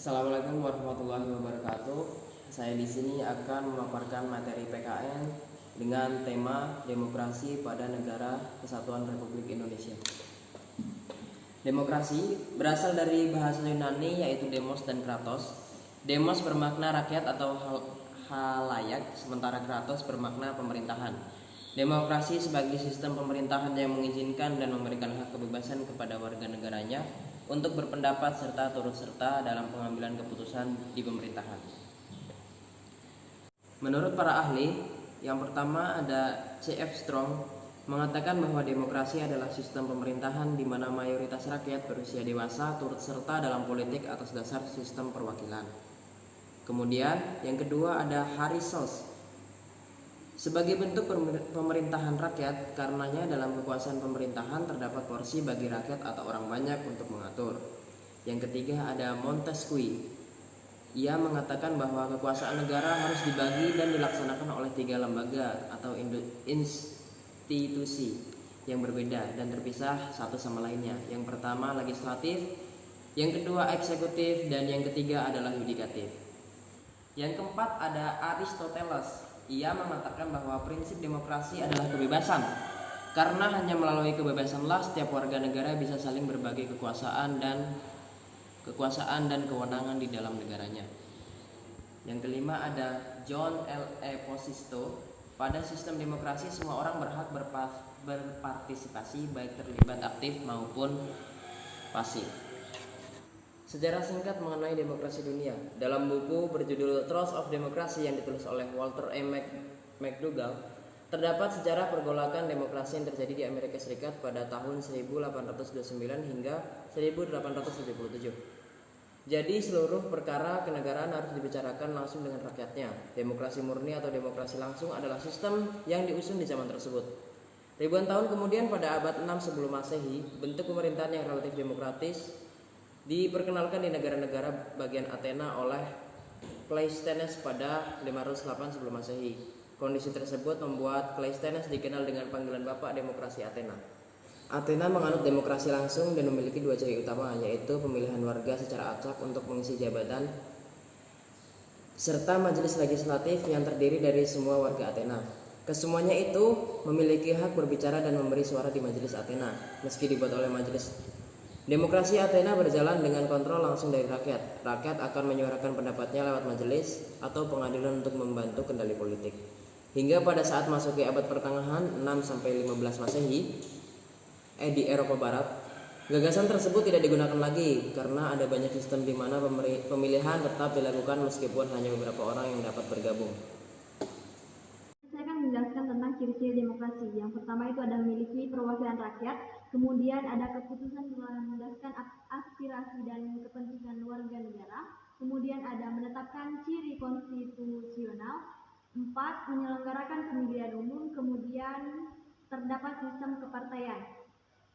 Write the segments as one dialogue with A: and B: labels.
A: Assalamualaikum warahmatullahi wabarakatuh. Saya di sini akan memaparkan materi PKN dengan tema demokrasi pada negara Kesatuan Republik Indonesia. Demokrasi berasal dari bahasa Yunani yaitu demos dan kratos. Demos bermakna rakyat atau halayak, sementara kratos bermakna pemerintahan. Demokrasi sebagai sistem pemerintahan yang mengizinkan dan memberikan hak kebebasan kepada warga negaranya untuk berpendapat serta turut serta dalam pengambilan keputusan di pemerintahan. Menurut para ahli, yang pertama ada C.F. Strong mengatakan bahwa demokrasi adalah sistem pemerintahan di mana mayoritas rakyat berusia dewasa turut serta dalam politik atas dasar sistem perwakilan. Kemudian yang kedua ada Harry Sos. Sebagai bentuk pemerintahan rakyat, karenanya dalam kekuasaan pemerintahan terdapat porsi bagi rakyat atau orang banyak untuk mengatur. Yang ketiga ada Montesquieu. Ia mengatakan bahwa kekuasaan negara harus dibagi dan dilaksanakan oleh 3 lembaga atau institusi yang berbeda dan terpisah satu sama lainnya. Yang pertama legislatif, yang kedua eksekutif, dan yang ketiga adalah yudikatif. Yang keempat ada Aristoteles. Ia mengatakan bahwa prinsip demokrasi adalah kebebasan, karena hanya melalui kebebasanlah setiap warga negara bisa saling berbagi kekuasaan dan kewenangan di dalam negaranya. Yang kelima ada John L.A. Posisto. Pada sistem demokrasi semua orang berhak berpartisipasi baik terlibat aktif maupun pasif. Sejarah singkat mengenai demokrasi dunia. Dalam buku berjudul Truth of Democracy yang ditulis oleh Walter E. McDougall, terdapat sejarah pergolakan demokrasi yang terjadi di Amerika Serikat pada tahun 1829 hingga 1877. Jadi seluruh perkara kenegaraan harus dibicarakan langsung dengan rakyatnya. Demokrasi murni atau demokrasi langsung adalah sistem yang diusung di zaman tersebut. Ribuan tahun kemudian pada abad 6 sebelum Masehi, bentuk pemerintahan yang relatif demokratis diperkenalkan di negara-negara bagian Athena oleh Cleisthenes pada 508 sebelum Masehi. Kondisi tersebut membuat Cleisthenes dikenal dengan panggilan Bapak Demokrasi Athena. Athena menganut demokrasi langsung dan memiliki 2 ciri utama, yaitu pemilihan warga secara acak untuk mengisi jabatan serta majelis legislatif yang terdiri dari semua warga Athena. Kesemuanya itu memiliki hak berbicara dan memberi suara di majelis Athena, meski dibuat oleh majelis. Demokrasi Athena berjalan dengan kontrol langsung dari rakyat. Rakyat akan menyuarakan pendapatnya lewat majelis atau pengadilan untuk membantu kendali politik. Hingga pada saat masuki abad pertengahan 6-15 Masehi, di Eropa Barat, gagasan tersebut tidak digunakan lagi karena ada banyak sistem di mana pemilihan tetap dilakukan meskipun hanya beberapa orang yang dapat bergabung.
B: Saya akan menjelaskan tentang ciri-ciri demokrasi. Yang pertama itu ada memiliki perwakilan rakyat, kemudian ada keputusan melandaskan aspirasi dan kepentingan warga negara, kemudian ada menetapkan ciri konstitusional, 4 menyelenggarakan pemilihan umum, kemudian terdapat sistem kepartaian.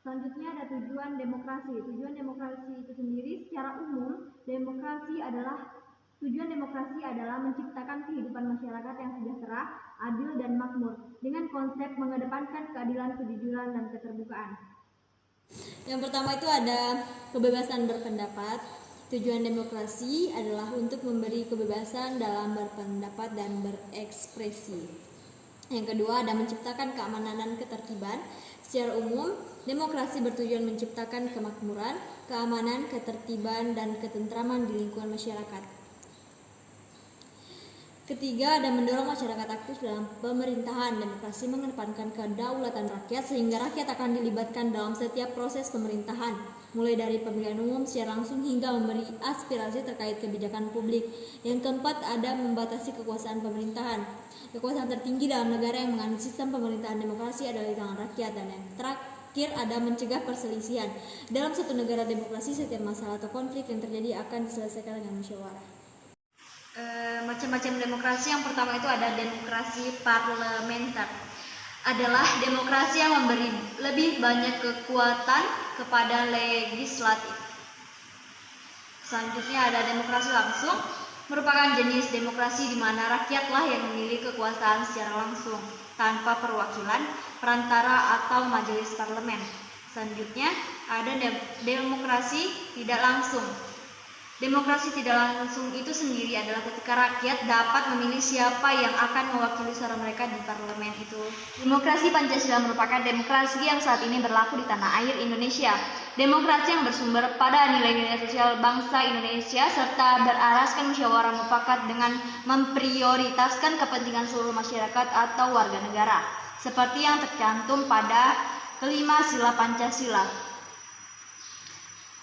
B: Selanjutnya ada tujuan demokrasi. Tujuan demokrasi itu sendiri secara umum, tujuan demokrasi adalah menciptakan kehidupan masyarakat yang sejahtera, adil dan makmur dengan konsep mengedepankan keadilan, kejujuran dan keterbukaan.
C: Yang pertama itu ada kebebasan berpendapat. Tujuan demokrasi adalah untuk memberi kebebasan dalam berpendapat dan berekspresi. Yang kedua ada menciptakan keamanan dan ketertiban. Secara umum, demokrasi bertujuan menciptakan kemakmuran, keamanan, ketertiban, dan ketentraman di lingkungan masyarakat. Ketiga, ada mendorong masyarakat aktif dalam pemerintahan. Demokrasi mengedepankan kedaulatan rakyat sehingga rakyat akan dilibatkan dalam setiap proses pemerintahan, mulai dari pemilihan umum secara langsung hingga memberi aspirasi terkait kebijakan publik. Yang keempat, ada membatasi kekuasaan pemerintahan. Kekuasaan tertinggi dalam negara yang menganut sistem pemerintahan demokrasi adalah di tangan rakyat. Dan yang terakhir ada mencegah perselisihan. Dalam suatu negara demokrasi, setiap masalah atau konflik yang terjadi akan diselesaikan dengan musyawarah.
D: Macam-macam demokrasi. Yang pertama itu ada demokrasi parlementer. Adalah demokrasi yang memberi lebih banyak kekuatan kepada legislatif. Selanjutnya ada demokrasi langsung. Merupakan jenis demokrasi di mana rakyatlah yang memilih kekuasaan secara langsung tanpa perwakilan, perantara atau majelis parlemen. Selanjutnya ada demokrasi tidak langsung. Demokrasi tidak langsung itu sendiri adalah ketika rakyat dapat memilih siapa yang akan mewakili suara mereka di parlemen itu. Demokrasi Pancasila merupakan demokrasi yang saat ini berlaku di tanah air Indonesia. Demokrasi yang bersumber pada nilai-nilai sosial bangsa Indonesia serta beraraskan musyawarah mufakat dengan memprioritaskan kepentingan seluruh masyarakat atau warga negara, seperti yang tercantum pada kelima sila Pancasila.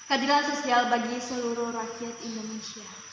D: Keadilan sosial bagi seluruh rakyat Indonesia.